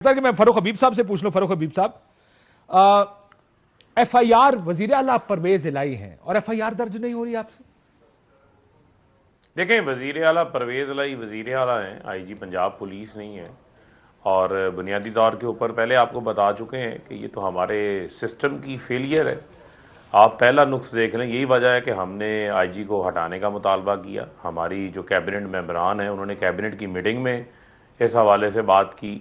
کہ میں فاروق حبیب صاحب سے پوچھ لوں. فاروق حبیب صاحب, ایف آئی آر وزیر اعلیٰ پرویز الہی ہیں اور ایف آئی آر درج نہیں ہو رہی آپ سے؟ دیکھیں, وزیر اعلیٰ پرویز الہی وزیر اعلیٰ ہیں, آئی جی پنجاب پولیس نہیں ہے. اور بنیادی طور کے اوپر پہلے آپ کو بتا چکے ہیں کہ یہ تو ہمارے سسٹم کی فیلئر ہے. آپ پہلا نقص دیکھ لیں, یہی وجہ ہے کہ ہم نے آئی جی کو ہٹانے کا مطالبہ کیا. ہماری جو کیبنٹ ممبران ہیں انہوں نے کیبنٹ کی میٹنگ میں اس حوالے سے بات کی,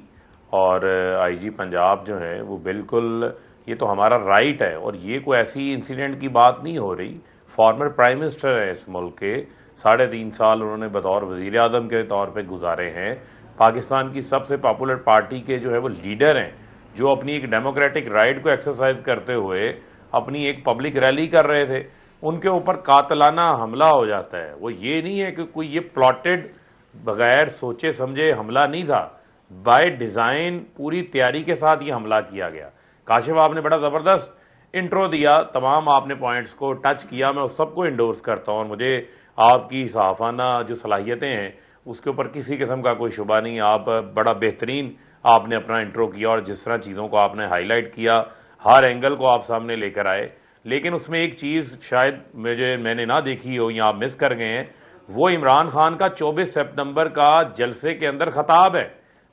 اور آئی جی پنجاب جو ہے وہ بالکل, یہ تو ہمارا رائٹ ہے, اور یہ کوئی ایسی انسیڈنٹ کی بات نہیں ہو رہی. فارمر پرائم منسٹر ہیں اس ملک کے, 3.5 سال انہوں نے بطور وزیر اعظم کے طور پہ گزارے ہیں. پاکستان کی سب سے پاپولر پارٹی کے جو ہے وہ لیڈر ہیں, جو اپنی ایک ڈیموکریٹک رائٹ کو ایکسرسائز کرتے ہوئے اپنی ایک پبلک ریلی کر رہے تھے. ان کے اوپر قاتلانہ حملہ ہو جاتا ہے. وہ یہ نہیں ہے کہ کوئی یہ پلاٹڈ بغیر سوچے سمجھے حملہ نہیں تھا, بائی ڈیزائن پوری تیاری کے ساتھ یہ حملہ کیا گیا. کاشف آپ نے بڑا زبردست انٹرو دیا, تمام آپ نے پوائنٹس کو ٹچ کیا, میں اس سب کو انڈورس کرتا ہوں, اور مجھے آپ کی صحافانہ جو صلاحیتیں ہیں اس کے اوپر کسی قسم کا کوئی شبہ نہیں. آپ بڑا بہترین آپ نے اپنا انٹرو کیا, اور جس طرح چیزوں کو آپ نے ہائی لائٹ کیا, ہر اینگل کو آپ سامنے لے کر آئے. لیکن اس میں ایک چیز شاید میں نے نہ دیکھی ہو یا آپ مس کر گئے ہیں, وہ عمران خان کا 24 سپتمبر کا جلسے کے اندر خطاب ہے,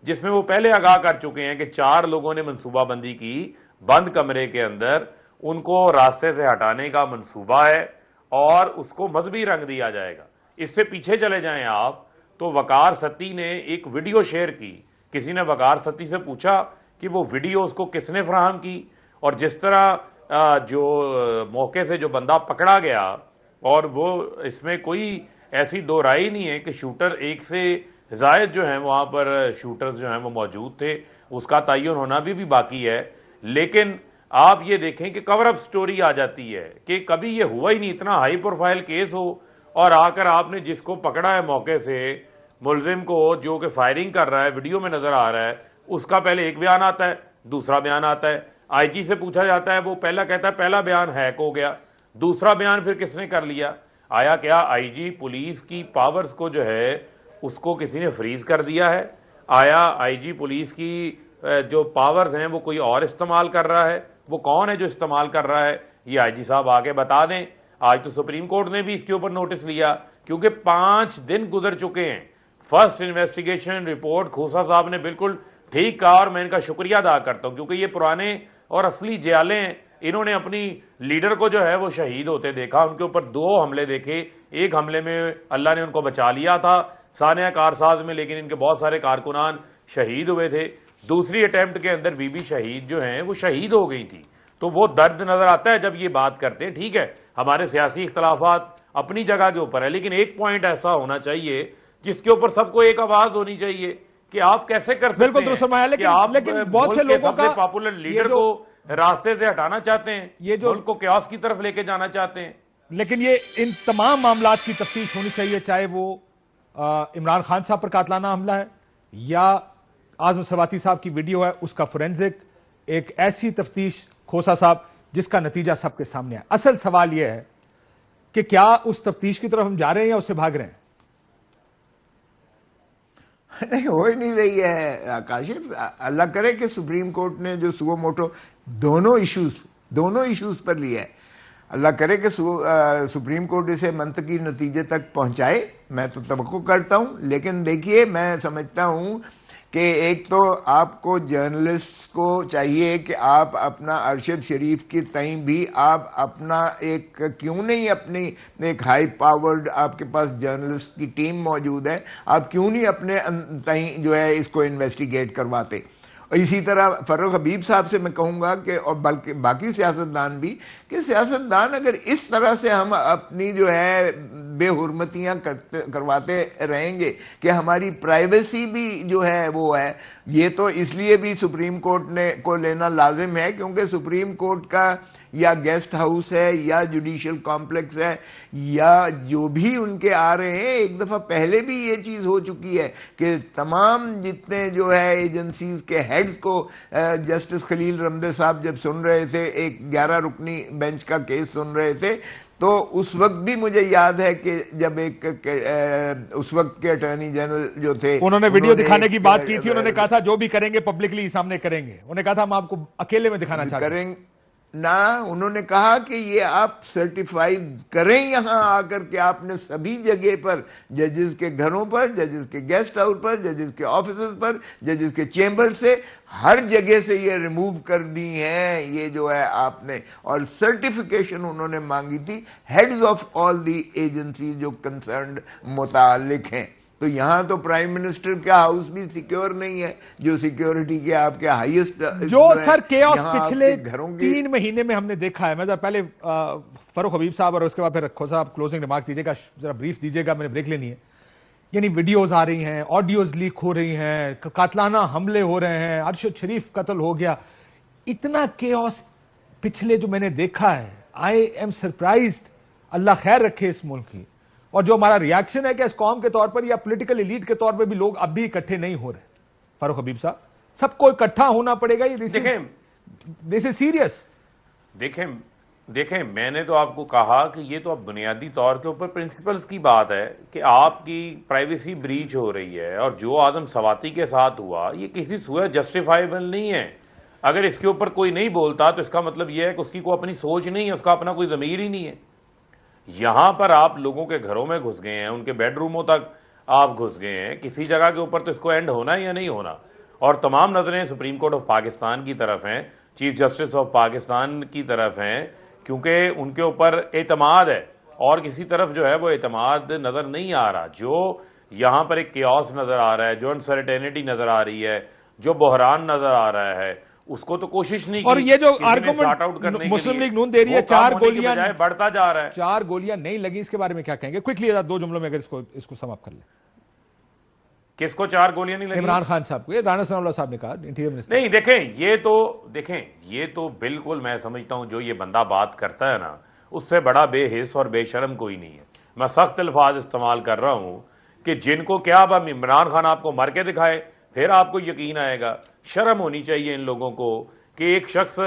جس میں وہ پہلے آگاہ کر چکے ہیں کہ 4 لوگوں نے منصوبہ بندی کی بند کمرے کے اندر, ان کو راستے سے ہٹانے کا منصوبہ ہے اور اس کو مذہبی رنگ دیا جائے گا. اس سے پیچھے چلے جائیں آپ تو وقار ستی نے ایک ویڈیو شیئر کی. کسی نے وقار ستی سے پوچھا کہ وہ ویڈیو اس کو کس نے فراہم کی, اور جس طرح جو موقع سے جو بندہ پکڑا گیا, اور وہ اس میں کوئی ایسی دو رائے نہیں ہے کہ شوٹر ایک سے زائد جو ہیں وہاں پر شوٹرز جو ہیں وہ موجود تھے, اس کا تعین ہونا بھی باقی ہے. لیکن آپ یہ دیکھیں کہ کور اپ سٹوری آ جاتی ہے کہ کبھی یہ ہوا ہی نہیں, اتنا ہائی پروفائل کیس ہو, اور آ کر آپ نے جس کو پکڑا ہے موقع سے ملزم کو, جو کہ فائرنگ کر رہا ہے, ویڈیو میں نظر آ رہا ہے, اس کا پہلے ایک بیان آتا ہے, دوسرا بیان آتا ہے. آئی جی سے پوچھا جاتا ہے, وہ پہلا کہتا ہے پہلا بیان ہیک ہو گیا, دوسرا بیان پھر کس نے کر لیا. آیا کیا آئی جی پولیس کی پاورز کو جو ہے اس کو کسی نے فریز کر دیا ہے؟ آیا آئی جی پولیس کی جو پاورز ہیں وہ کوئی اور استعمال کر رہا ہے؟ وہ کون ہے جو استعمال کر رہا ہے؟ یہ آئی جی صاحب آ کے بتا دیں. آج تو سپریم کورٹ نے بھی اس کے اوپر نوٹس لیا, کیونکہ 5 دن گزر چکے ہیں. فرسٹ انویسٹیگیشن رپورٹ کھوسا صاحب نے بالکل ٹھیک کہا, اور میں ان کا شکریہ ادا کرتا ہوں, کیونکہ یہ پرانے اور اصلی جیالے ہیں. انہوں نے اپنی لیڈر کو جو ہے وہ شہید ہوتے دیکھا, ان کے اوپر 2 حملے دیکھے. ایک حملے میں اللہ نے ان کو بچا لیا تھا سانحہ کارساز میں, لیکن ان کے بہت سارے کارکنان شہید ہوئے تھے. دوسری اٹیمپٹ کے اندر بی بی شہید جو ہیں وہ شہید ہو گئی تھی. تو وہ درد نظر آتا ہے جب یہ بات کرتے ہیں. ٹھیک ہے, ہمارے سیاسی اختلافات اپنی جگہ کے اوپر ہے, لیکن ایک پوائنٹ ایسا ہونا چاہیے جس کے اوپر سب کو ایک آواز ہونی چاہیے کہ آپ کیسے کر سکتے ہیں کہ آپ بہت سے لوگوں سب سے پاپولر لیڈر کو راستے سے ہٹانا چاہتے ہیں, یہ جو ملک کو کیاس کی طرف لے کے جانا چاہتے ہیں. لیکن یہ ان تمام معاملات کی تفتیش ہونی چاہیے, چاہے وہ عمران خان صاحب پر قاتلانہ حملہ ہے یا اعظم سواتی صاحب کی ویڈیو ہے, اس کا فورینزک, ایک ایسی تفتیش کھوسا صاحب جس کا نتیجہ سب کے سامنے ہے. اصل سوال یہ ہے کہ کیا اس تفتیش کی طرف ہم جا رہے ہیں یا اسے بھاگ رہے ہیں؟ نہیں, ہو ہی نہیں رہی ہے کاشف. اللہ کرے کہ سپریم کورٹ نے جو سو موٹو دونوں ایشوز پر لیا ہے, اللہ کرے کہ سپریم کورٹ اسے منطقی نتیجے تک پہنچائے, میں تو توقع کرتا ہوں. لیکن دیکھیے, میں سمجھتا ہوں کہ ایک تو آپ کو جرنلسٹ کو چاہیے کہ آپ اپنا ارشد شریف کی تئیں بھی آپ اپنا ایک, کیوں نہیں اپنی ایک ہائی پاورڈ آپ کے پاس جرنلسٹ کی ٹیم موجود ہے, آپ کیوں نہیں اپنے تئیں جو ہے اس کو انویسٹیگیٹ کرواتے. اور اسی طرح فاروق حبیب صاحب سے میں کہوں گا کہ, اور بلکہ باقی سیاستدان بھی, کہ سیاستدان اگر اس طرح سے ہم اپنی جو ہے بے حرمتیاں کرواتے رہیں گے کہ ہماری پرائیویسی بھی جو ہے وہ ہے, یہ تو اس لیے بھی سپریم کورٹ کو لینا لازم ہے کیونکہ سپریم کورٹ کا یا گیسٹ ہاؤس ہے یا جوڈیشل کمپلیکس ہے یا جو بھی ان کے آ رہے ہیں. ایک دفعہ پہلے بھی یہ چیز ہو چکی ہے کہ تمام جتنے جو ہے ایجنسیز کے ہیڈز کو جسٹس خلیل رمدے صاحب جب سن رہے تھے, ایک 11 رکنی بینچ کا کیس سن رہے تھے, تو اس وقت بھی مجھے یاد ہے کہ جب اس وقت کے اٹارنی جنرل جو تھے انہوں نے ویڈیو دکھانے کی بات کی تھی, انہوں نے کہا تھا جو بھی کریں گے پبلکلی سامنے کریں گے, انہوں نے کہا تھا ہم آپ کو اکیلے میں دکھانا چاہتے ہیں. انہوں نے کہا کہ یہ آپ سرٹیفائی کریں یہاں آ کر کہ آپ نے سبھی جگہ پر, ججز کے گھروں پر, ججز کے گیسٹ ہاؤس پر, ججز کے آفیسز پر, ججز کے چیمبر سے, ہر جگہ سے یہ ریموو کر دی ہیں یہ جو ہے آپ نے. اور سرٹیفیکیشن انہوں نے مانگی تھی heads of all the agencies جو کنسرنڈ متعلق ہیں. تو یہاں تو پرائم منسٹر کا ہاؤس بھی سیکیور نہیں ہے, جو سیکیورٹی کے آپ کے ہائیسٹ جو سر کیوس پچھلے 3 مہینے میں ہم نے دیکھا ہے. میں ذرا پہلے فاروق حبیب صاحب اور اس کے بعد پھر کھوسا صاحب کلوزنگ ریمارکس دیجیے گا, ذرا بریف دیجیے گا, میں نے بریک لینی ہے. یعنی ویڈیوز آ رہی ہیں, آڈیوز لیک ہو رہی ہیں, قاتلانہ حملے ہو رہے ہیں, ارشد شریف قتل ہو گیا. اتنا کیوس پچھلے جو میں نے دیکھا ہے, آئی ایم سرپرائزڈ. اللہ خیر رکھے اس ملک کی. اور جو ہمارا ریاکشن ہے کہ اس قوم کے طور پر یا پولیٹیکل ایلیٹ کے طور پر بھی لوگ اب بھی اکٹھے نہیں ہو رہے. فاروق حبیب صاحب, سب کو اکٹھا ہونا پڑے گا. دس از سیریس. دیکھیں میں نے تو آپ کو کہا کہ یہ تو اب بنیادی طور کے اوپر پرنسپلز کی بات ہے کہ آپ کی پرائیویسی بریچ ہو رہی ہے, اور جو آدم سواتی کے ساتھ ہوا یہ کسی سوئے جسٹیفائیبل نہیں ہے. اگر اس کے اوپر کوئی نہیں بولتا تو اس کا مطلب یہ ہے کہ اس کی کوئی اپنی سوچ نہیں ہے, اس کا اپنا کوئی ضمیر ہی نہیں ہے. یہاں پر آپ لوگوں کے گھروں میں گھس گئے ہیں, ان کے بیڈ روموں تک آپ گھس گئے ہیں. کسی جگہ کے اوپر تو اس کو اینڈ ہونا ہے یا نہیں ہونا. اور تمام نظریں سپریم کورٹ آف پاکستان کی طرف ہیں, چیف جسٹس آف پاکستان کی طرف ہیں, کیونکہ ان کے اوپر اعتماد ہے. اور کسی طرف جو ہے وہ اعتماد نظر نہیں آ رہا. جو یہاں پر ایک کیوس نظر آ رہا ہے, جو انسرٹینٹی نظر آ رہی ہے, جو بحران نظر آ رہا ہے, اس کو تو کوشش نہیں کی. اور یہ جو آرگومنٹ مسلم لیگ نون دے رہی ہے 4 گولیاں بڑھتا جا رہا ہے, 4 گولیاں نہیں لگی, اس کے بارے میں کیا کہیں گے؟ کوئکلی 2 جملوں میں اگر اس کو سم اپ کر لیں. کس کو 4 گولیاں نہیں لگی؟ عمران خان صاحب کو. یہ رانا ثناء اللہ صاحب نے کہا, انٹیریئر منسٹر. نہیں دیکھیں یہ تو بالکل میں سمجھتا ہوں جو یہ بندہ بات کرتا ہے نا, اس سے بڑا بے حس اور بے شرم کوئی نہیں ہے. میں سخت الفاظ استعمال کر رہا ہوں کہ جن کو کیا اب عمران خان آپ کو مر کے دکھائے پھر آپ کو یقین آئے گا. شرم ہونی چاہیے ان لوگوں کو کہ ایک شخص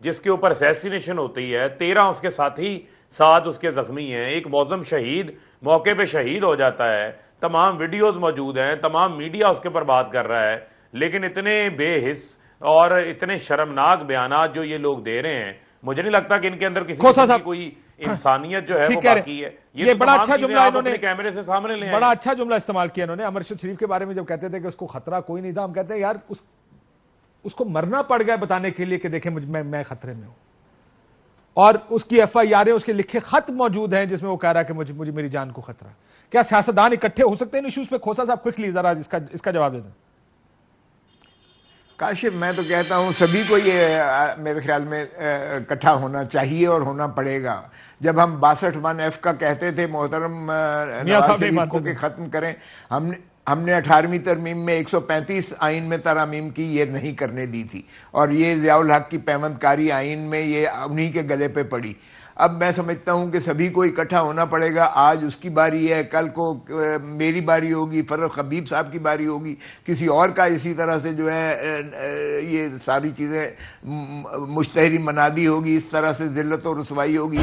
جس کے اوپر اسیسینیشن ہوتی ہے, 13 اس کے ساتھی ساتھ اس کے زخمی ہیں, ایک معظم شہید موقع پہ شہید ہو جاتا ہے, تمام ویڈیوز موجود ہیں, تمام میڈیا اس کے پر بات کر رہا ہے, لیکن اتنے بے حس اور اتنے شرمناک بیانات جو یہ لوگ دے رہے ہیں, مجھے نہیں لگتا کہ ان کے اندر کسی کی کوئی انسانیت جو ہے وہ باقی ہے. یہ بڑا اچھا جملہ انہوں نے کیمرے سے سامنے لے بڑا اچھا جملہ استعمال کیا انہوں نے. ارشد شریف کے بارے میں جب کہتے تھے کہ اس کو خطرہ کوئی نہیں تھا, ہم کہتے ہیں یار اس کو مرنا پڑ گیا بتانے کے لیے کہ دیکھیں میں خطرے میں ہوں. اور اس کی ایف آئی آریں, اس کے لکھے خط موجود ہیں جس میں وہ کہہ رہا ہے کہ مجھے میری جان کو خطرہ. کیا سیاستدان اکٹھے ہو سکتے ہیں ان ایشوز پہ؟ کھوسا صاحب کوئکلی ذرا اس کا جواب دے دیں. کاشف, میں تو کہتا ہوں سبھی کو یہ میرے خیال میں اکٹھا ہونا چاہیے اور ہونا پڑے گا. جب ہم 62(1)(f) کا کہتے تھے محترم نواز شریف کو کہ ختم کریں, ہم نے 18ویں ترمیم میں 135 آئین میں ترامیم کی, یہ نہیں کرنے دی تھی. اور یہ ضیاء الحق کی پیوند کاری آئین میں یہ انہی کے گلے پہ پڑی. اب میں سمجھتا ہوں کہ سبھی کو اکٹھا ہونا پڑے گا. آج اس کی باری ہے, کل کو میری باری ہوگی, فاروق حبیب صاحب کی باری ہوگی, کسی اور کا اسی طرح سے جو ہے یہ ساری چیزیں مشتہری منادی ہوگی, اس طرح سے ذلت و رسوائی ہوگی.